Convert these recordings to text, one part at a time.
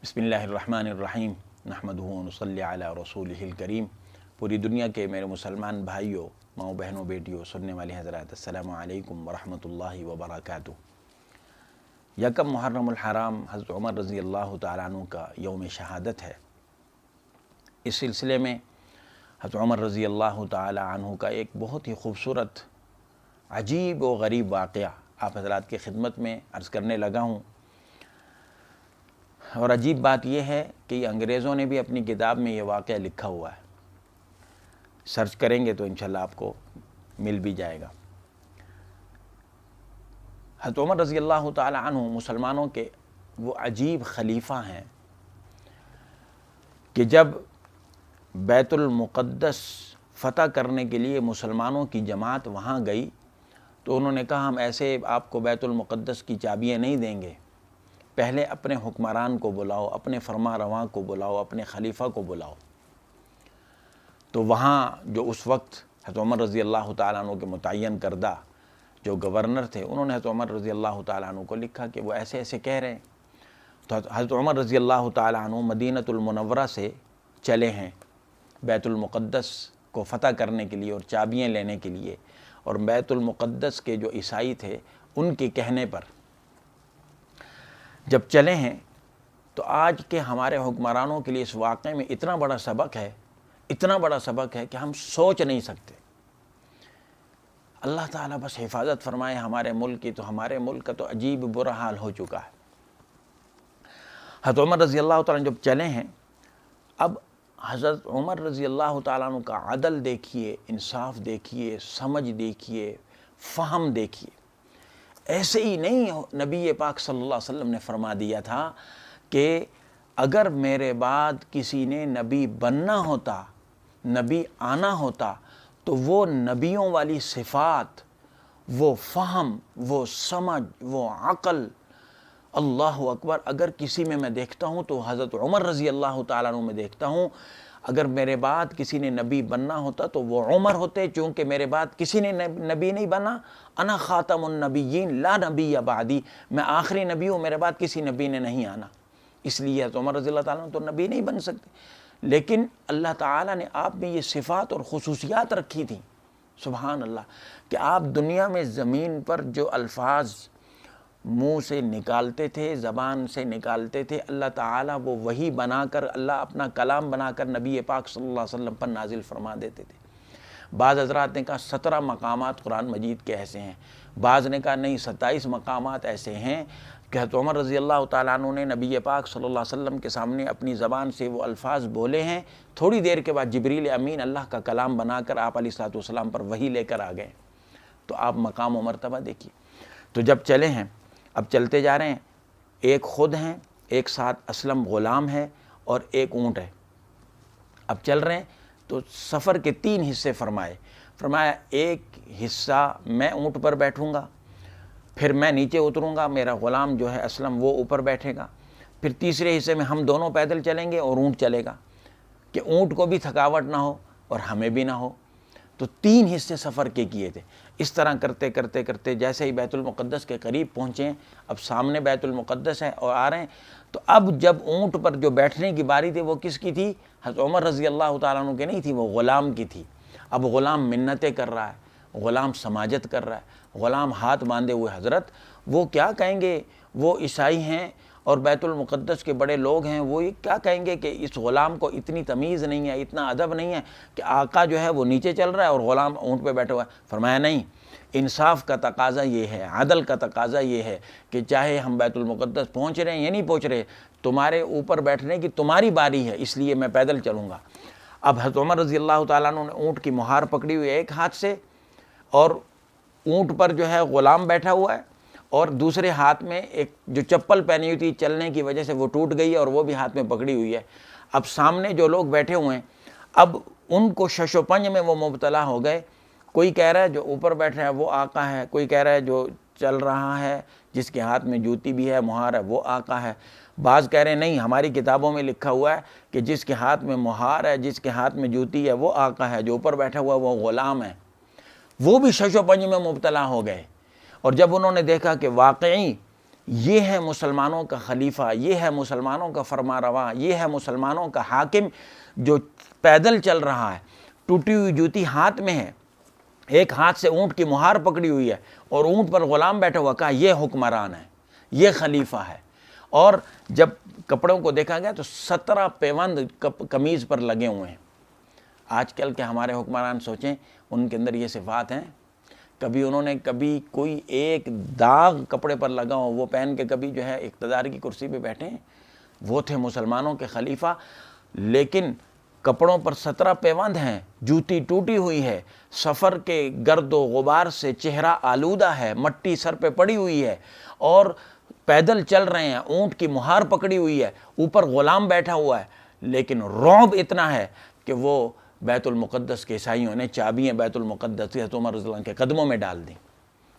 بسم اللہ الرحمن الرحیم نحمدہ ونصلی علی رسولہ الکریم۔ پوری دنیا کے میرے مسلمان بھائیوں، ماؤں بہنوں، بیٹیوں، سننے والے حضرات، السلام علیکم ورحمۃ اللہ وبرکاتہ۔ یکم محرم الحرام حضرت عمر رضی اللہ تعالیٰ عنہ کا یوم شہادت ہے۔ اس سلسلے میں حضرت عمر رضی اللہ تعالیٰ عنہ کا ایک بہت ہی خوبصورت، عجیب و غریب واقعہ آپ حضرات کی خدمت میں عرض کرنے لگا ہوں۔ اور عجیب بات یہ ہے کہ یہ انگریزوں نے بھی اپنی کتاب میں یہ واقعہ لکھا ہوا ہے، سرچ کریں گے تو انشاءاللہ آپ کو مل بھی جائے گا۔ حضرت عمر رضی اللہ تعالی عنہ مسلمانوں کے وہ عجیب خلیفہ ہیں کہ جب بیت المقدس فتح کرنے کے لیے مسلمانوں کی جماعت وہاں گئی تو انہوں نے کہا ہم ایسے آپ کو بیت المقدس کی چابیاں نہیں دیں گے، پہلے اپنے حکمران کو بلاؤ، اپنے فرما رواں کو بلاؤ، اپنے خلیفہ کو بلاؤ۔ تو وہاں جو اس وقت حضرت عمر رضی اللہ تعالیٰ عنہ کے متعین کردہ جو گورنر تھے، انہوں نے حضرت عمر رضی اللہ تعالیٰ عنہ کو لکھا کہ وہ ایسے ایسے کہہ رہے ہیں۔ تو حضرت عمر رضی اللہ تعالیٰ عنہ مدینۃ المنورہ سے چلے ہیں بیت المقدس کو فتح کرنے کے لیے اور چابیاں لینے کے لیے، اور بیت المقدس کے جو عیسائی تھے ان کے کہنے پر جب چلے ہیں تو آج کے ہمارے حکمرانوں کے لیے اس واقعے میں اتنا بڑا سبق ہے کہ ہم سوچ نہیں سکتے۔ اللہ تعالیٰ بس حفاظت فرمائے ہمارے ملک کی، تو ہمارے ملک کا تو عجیب برا حال ہو چکا ہے۔ حضرت عمر رضی اللہ تعالیٰ جب چلے ہیں، اب حضرت عمر رضی اللہ تعالیٰ عنہ کا عدل دیکھیے، انصاف دیکھیے، سمجھ دیکھیے، فہم دیکھیے۔ ایسے ہی نہیں نبی پاک صلی اللہ علیہ وسلم نے فرما دیا تھا کہ اگر میرے بعد کسی نے نبی بننا ہوتا، نبی آنا ہوتا، تو وہ نبیوں والی صفات، وہ فہم، وہ سمجھ، وہ عقل، اللہ اکبر، اگر کسی میں دیکھتا ہوں تو حضرت عمر رضی اللہ تعالیٰ عنہ میں دیکھتا ہوں۔ اگر میرے بعد کسی نے نبی بننا ہوتا تو وہ عمر ہوتے، چونکہ میرے بعد کسی نے نبی نہیں بنا۔ انا خاتم النبیین لا نبی بعدی، میں آخری نبی ہوں، میرے بعد کسی نبی نے نہیں آنا، اس لیے حضرت عمر رضی اللہ تعالیٰ عنہ تو نبی نہیں بن سکتے۔ لیکن اللہ تعالیٰ نے آپ میں یہ صفات اور خصوصیات رکھی تھیں، سبحان اللہ، کہ آپ دنیا میں زمین پر جو الفاظ منہ سے نکالتے تھے، زبان سے نکالتے تھے، اللہ تعالیٰ وہ وحی بنا کر، اللہ اپنا کلام بنا کر نبی پاک صلی اللہ علیہ وسلم پر نازل فرما دیتے تھے۔ بعض حضرات نے کہا 17 مقامات قرآن مجید کے ایسے ہیں، بعض نے کہا نہیں 27 مقامات ایسے ہیں کہ حضرت عمر رضی اللہ تعالیٰ عنہ نے نبی پاک صلی اللہ علیہ وسلم کے سامنے اپنی زبان سے وہ الفاظ بولے ہیں، تھوڑی دیر کے بعد جبریل امین اللہ کا کلام بنا کر آپ علیہ الصلوۃ والسلام پر وحی لے کر آ گئے۔ تو آپ مقام و مرتبہ دیکھیے۔ تو جب چلے ہیں، اب چلتے جا رہے ہیں، ایک خود ہیں، ایک ساتھ اسلم غلام ہے اور ایک اونٹ ہے۔ اب چل رہے ہیں تو سفر کے 3 حصے فرمایا ایک حصہ میں اونٹ پر بیٹھوں گا، پھر میں نیچے اتروں گا، میرا غلام جو ہے اسلم وہ اوپر بیٹھے گا، پھر تیسرے حصے میں ہم دونوں پیدل چلیں گے اور اونٹ چلے گا، کہ اونٹ کو بھی تھکاوٹ نہ ہو اور ہمیں بھی نہ ہو۔ تو 3 حصے سفر کے کیے تھے۔ اس طرح کرتے کرتے کرتے جیسے ہی بیت المقدس کے قریب پہنچے ہیں، اب سامنے بیت المقدس ہے اور آ رہے ہیں، تو اب جب اونٹ پر جو بیٹھنے کی باری تھی وہ کس کی تھی؟ حضرت عمر رضی اللہ تعالیٰ عنہ کی نہیں تھی، وہ غلام کی تھی۔ اب غلام منتیں کر رہا ہے، غلام سماجت کر رہا ہے، غلام ہاتھ باندھے ہوئے، حضرت وہ کیا کہیں گے؟ وہ عیسائی ہیں اور بیت المقدس کے بڑے لوگ ہیں، وہ یہ کیا کہیں گے کہ اس غلام کو اتنی تمیز نہیں ہے، اتنا ادب نہیں ہے کہ آقا جو ہے وہ نیچے چل رہا ہے اور غلام اونٹ پہ بیٹھا ہوا ہے۔ فرمایا نہیں، انصاف کا تقاضا یہ ہے، عدل کا تقاضا یہ ہے کہ چاہے ہم بیت المقدس پہنچ رہے ہیں یا نہیں پہنچ رہے، تمہارے اوپر بیٹھنے کی تمہاری باری ہے، اس لیے میں پیدل چلوں گا۔ اب حضرت عمر رضی اللہ تعالیٰ عنہ نے اونٹ کی مہار پکڑی ہوئی ایک ہاتھ سے، اور اونٹ پر جو ہے غلام بیٹھا ہوا ہے، اور دوسرے ہاتھ میں ایک جو چپل پہنی ہوئی تھی چلنے کی وجہ سے وہ ٹوٹ گئی ہے اور وہ بھی ہاتھ میں پکڑی ہوئی ہے۔ اب سامنے جو لوگ بیٹھے ہوئے ہیں، اب ان کو شش و پنج میں وہ مبتلا ہو گئے۔ کوئی کہہ رہا ہے جو اوپر بیٹھا ہے وہ آقا ہے، کوئی کہہ رہا ہے جو چل رہا ہے جس کے ہاتھ میں جوتی بھی ہے، مہار ہے، وہ آقا ہے۔ بعض کہہ رہے ہیں نہیں، ہماری کتابوں میں لکھا ہوا ہے کہ جس کے ہاتھ میں مہار ہے، جس کے ہاتھ میں جوتی ہے وہ آقا ہے، جو اوپر بیٹھا ہوا ہے وہ غلام ہے۔ وہ بھی شش و پنج میں مبتلا ہو گئے، اور جب انہوں نے دیکھا کہ واقعی یہ ہے مسلمانوں کا خلیفہ، یہ ہے مسلمانوں کا فرما رواں، یہ ہے مسلمانوں کا حاکم جو پیدل چل رہا ہے، ٹوٹی ہوئی جوتی ہاتھ میں ہے، ایک ہاتھ سے اونٹ کی مہار پکڑی ہوئی ہے اور اونٹ پر غلام بیٹھا ہوا، کہا یہ حکمران ہے، یہ خلیفہ ہے۔ اور جب کپڑوں کو دیکھا گیا تو 17 پیوند قمیض پر لگے ہوئے ہیں۔ آج کل کے ہمارے حکمران سوچیں ان کے اندر یہ صفات ہیں، کبھی انہوں نے کبھی کوئی ایک داغ کپڑے پر لگا ہو وہ پہن کے کبھی جو ہے اقتدار کی کرسی پہ بیٹھے ہیں؟ وہ تھے مسلمانوں کے خلیفہ، لیکن کپڑوں پر 17 پیوند ہیں، جوتی ٹوٹی ہوئی ہے، سفر کے گرد و غبار سے چہرہ آلودہ ہے، مٹی سر پہ پڑی ہوئی ہے اور پیدل چل رہے ہیں، اونٹ کی مہار پکڑی ہوئی ہے، اوپر غلام بیٹھا ہوا ہے، لیکن رعب اتنا ہے کہ وہ بیت المقدس کے عیسائیوں نے چابیاں بیت المقدس حضرت عمر رضی اللہ عنہ کے قدموں میں ڈال دیں۔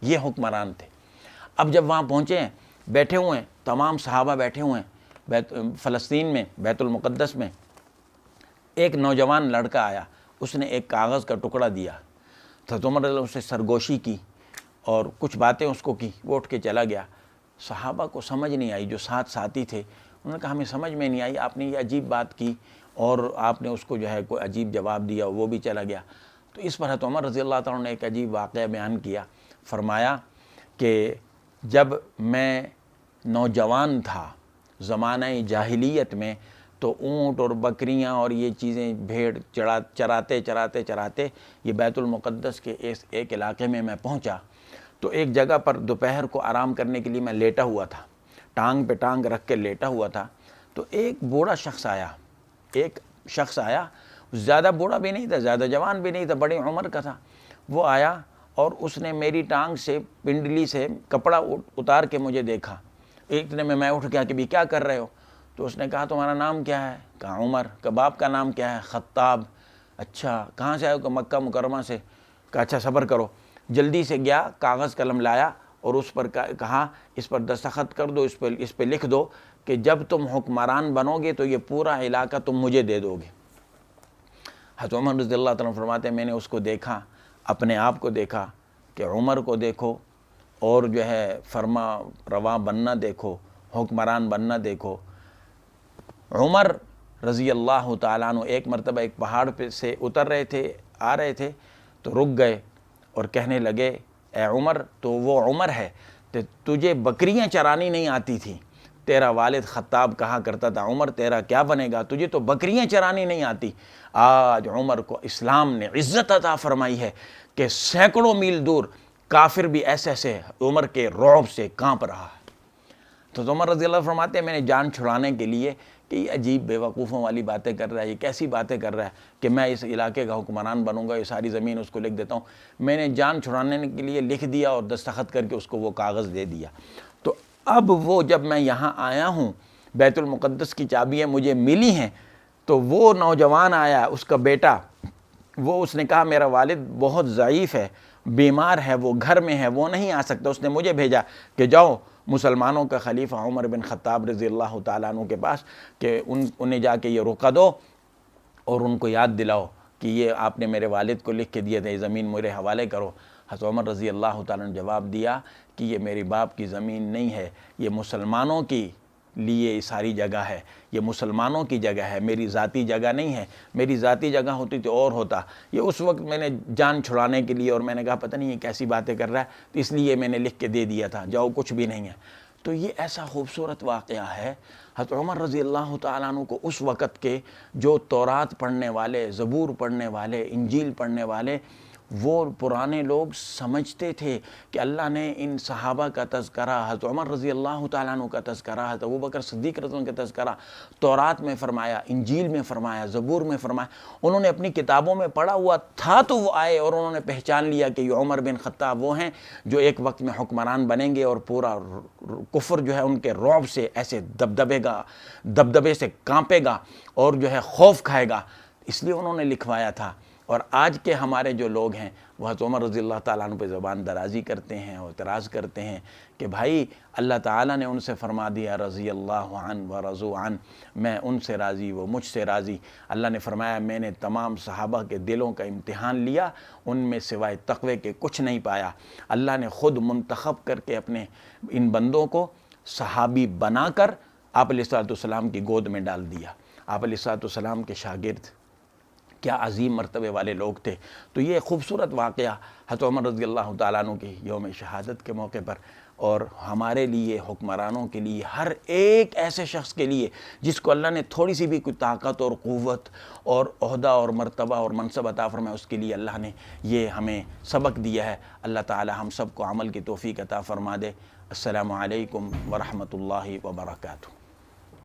یہ حکمران تھے۔ اب جب وہاں پہنچے ہیں، بیٹھے ہوئے ہیں، تمام صحابہ بیٹھے ہوئے ہیں فلسطین میں بیت المقدس میں، ایک نوجوان لڑکا آیا، اس نے ایک کاغذ کا ٹکڑا دیا، حضرت عمر رضی اللہ عنہ سے سرگوشی کی اور کچھ باتیں اس کو کی، وہ اٹھ کے چلا گیا۔ صحابہ کو سمجھ نہیں آئی، جو ساتھی تھے انہوں نے کہا ہمیں سمجھ میں نہیں آئی، آپ نے یہ عجیب بات کی اور آپ نے اس کو جو ہے کوئی عجیب جواب دیا، وہ بھی چلا گیا۔ تو اس پر حضرت عمر رضی اللہ تعالیٰ نے ایک عجیب واقعہ بیان کیا، فرمایا کہ جب میں نوجوان تھا زمانہ جاہلیت میں تو اونٹ اور بکریاں اور یہ چیزیں بھیڑ چراتے یہ بیت المقدس کے ایک علاقے میں پہنچا تو ایک جگہ پر دوپہر کو آرام کرنے کے لیے میں لیٹا ہوا تھا، ٹانگ پہ ٹانگ رکھ کے لیٹا ہوا تھا، تو ایک بوڑھا شخص آیا، زیادہ بوڑھا بھی نہیں تھا، زیادہ جوان بھی نہیں تھا، بڑی عمر کا تھا۔ وہ آیا اور اس نے میری ٹانگ سے پنڈلی سے کپڑا اتار کے مجھے دیکھا، اتنے میں اٹھ گیا کہ بھی کیا کر رہے ہو؟ تو اس نے کہا تمہارا نام کیا ہے؟ کہا عمر۔ کہ باپ کا نام کیا ہے؟ خطاب۔ اچھا کہاں سے آئے ہو؟ کہ مکہ مکرمہ سے۔ کہا اچھا صبر کرو۔ جلدی سے گیا، کاغذ قلم لایا اور اس پر کہا اس پر دستخط کر دو، اس پہ لکھ دو کہ جب تم حکمران بنو گے تو یہ پورا علاقہ تم مجھے دے دو گے۔ حضرت عمر رضی اللہ تعالیٰ فرماتے ہیں میں نے اس کو دیکھا، اپنے آپ کو دیکھا کہ عمر کو دیکھو اور جو ہے فرما رواں بننا دیکھو، حکمران بننا دیکھو۔ عمر رضی اللہ تعالیٰ عنہ ایک مرتبہ ایک پہاڑ پہ سے اتر رہے تھے، آ رہے تھے تو رک گئے اور کہنے لگے اے عمر، تو وہ عمر ہے کہ تجھے بکریاں چرانی نہیں آتی تھی، تیرا والد خطاب کہا کرتا تھا عمر تیرا کیا بنے گا، تجھے تو بکریاں چرانی نہیں آتی۔ آج عمر کو اسلام نے عزت عطا فرمائی ہے کہ سینکڑوں میل دور کافر بھی ایسے عمر کے رعب سے کانپ رہا ہے۔ تو عمر رضی اللہ فرماتے ہیں میں نے جان چھڑانے کے لیے کہ یہ عجیب بے وقوفوں والی باتیں کر رہا ہے، یہ کیسی باتیں کر رہا ہے کہ میں اس علاقے کا حکمران بنوں گا، یہ ساری زمین اس کو لکھ دیتا ہوں۔ میں نے جان چھڑانے کے لیے لکھ دیا اور دستخط کر کے اس کو وہ کاغذ دے دیا۔ تو اب وہ جب میں یہاں آیا ہوں، بیت المقدس کی چابیاں مجھے ملی ہیں، تو وہ نوجوان آیا، اس کا بیٹا، اس نے کہا میرا والد بہت ضعیف ہے، بیمار ہے، وہ گھر میں ہے، وہ نہیں آ سکتا، اس نے مجھے بھیجا کہ جاؤ مسلمانوں کا خلیفہ عمر بن خطاب رضی اللہ تعالیٰ عنہ کے پاس کہ انہیں جا کے یہ رقعہ دو اور ان کو یاد دلاؤ کہ یہ آپ نے میرے والد کو لکھ کے دیے تھے، یہ زمین میرے حوالے کرو۔ حضرت عمر رضی اللہ تعالیٰ نے جواب دیا کہ یہ میری باپ کی زمین نہیں ہے، یہ مسلمانوں کی لیے ساری جگہ ہے، یہ مسلمانوں کی جگہ ہے، میری ذاتی جگہ نہیں ہے، میری ذاتی جگہ ہوتی تو اور ہوتا۔ یہ اس وقت میں نے جان چھڑانے کے لیے، اور میں نے کہا پتہ نہیں یہ کیسی باتیں کر رہا ہے، تو اس لیے میں نے لکھ کے دے دیا تھا، جاؤ کچھ بھی نہیں ہے۔ تو یہ ایسا خوبصورت واقعہ ہے۔ حضرت عمر رضی اللہ تعالیٰ عنہ کو اس وقت کے جو تورات پڑھنے والے، زبور پڑھنے والے، انجیل پڑھنے والے، وہ پرانے لوگ سمجھتے تھے کہ اللہ نے ان صحابہ کا تذکرہ، حضرت عمر رضی اللہ تعالیٰ عنہ کا تذکرہ، حضرت ابوبکر صدیق رضی اللہ عنہ کا تذکرہ تورات میں فرمایا، انجیل میں فرمایا، زبور میں فرمایا۔ انہوں نے اپنی کتابوں میں پڑھا ہوا تھا تو وہ آئے اور انہوں نے پہچان لیا کہ یہ عمر بن خطاب وہ ہیں جو ایک وقت میں حکمران بنیں گے اور پورا کفر جو ہے ان کے رعب سے ایسے دبدبے سے کانپے گا اور جو ہے خوف کھائے گا، اس لیے انہوں نے لکھوایا تھا۔ اور آج کے ہمارے جو لوگ ہیں وہ حضرت عمر رضی اللہ تعالیٰ عنہ پہ زبان درازی کرتے ہیں اور اعتراض کرتے ہیں کہ بھائی اللہ تعالیٰ نے ان سے فرما دیا رضی اللہ عنہ و رضوا عنہ، میں ان سے راضی وہ مجھ سے راضی۔ اللہ نے فرمایا میں نے تمام صحابہ کے دلوں کا امتحان لیا، ان میں سوائے تقوی کے کچھ نہیں پایا۔ اللہ نے خود منتخب کر کے اپنے ان بندوں کو صحابی بنا کر آپ علیہ الصلوۃ والسلام کی گود میں ڈال دیا۔ آپ علیہ الصلوۃ والسلام کے شاگرد کیا عظیم مرتبے والے لوگ تھے۔ تو یہ خوبصورت واقعہ حضرت عمر رضی اللہ تعالیٰ عنہ کی یوم شہادت کے موقع پر، اور ہمارے لیے، حکمرانوں کے لیے، ہر ایک ایسے شخص کے لیے جس کو اللہ نے تھوڑی سی بھی کوئی طاقت اور قوت اور عہدہ اور مرتبہ اور منصب عطا فرمایا، اس کے لیے اللہ نے یہ ہمیں سبق دیا ہے۔ اللہ تعالی ہم سب کو عمل کی توفیق عطا فرما دے۔ السلام علیکم ورحمۃ اللہ وبرکاتہ۔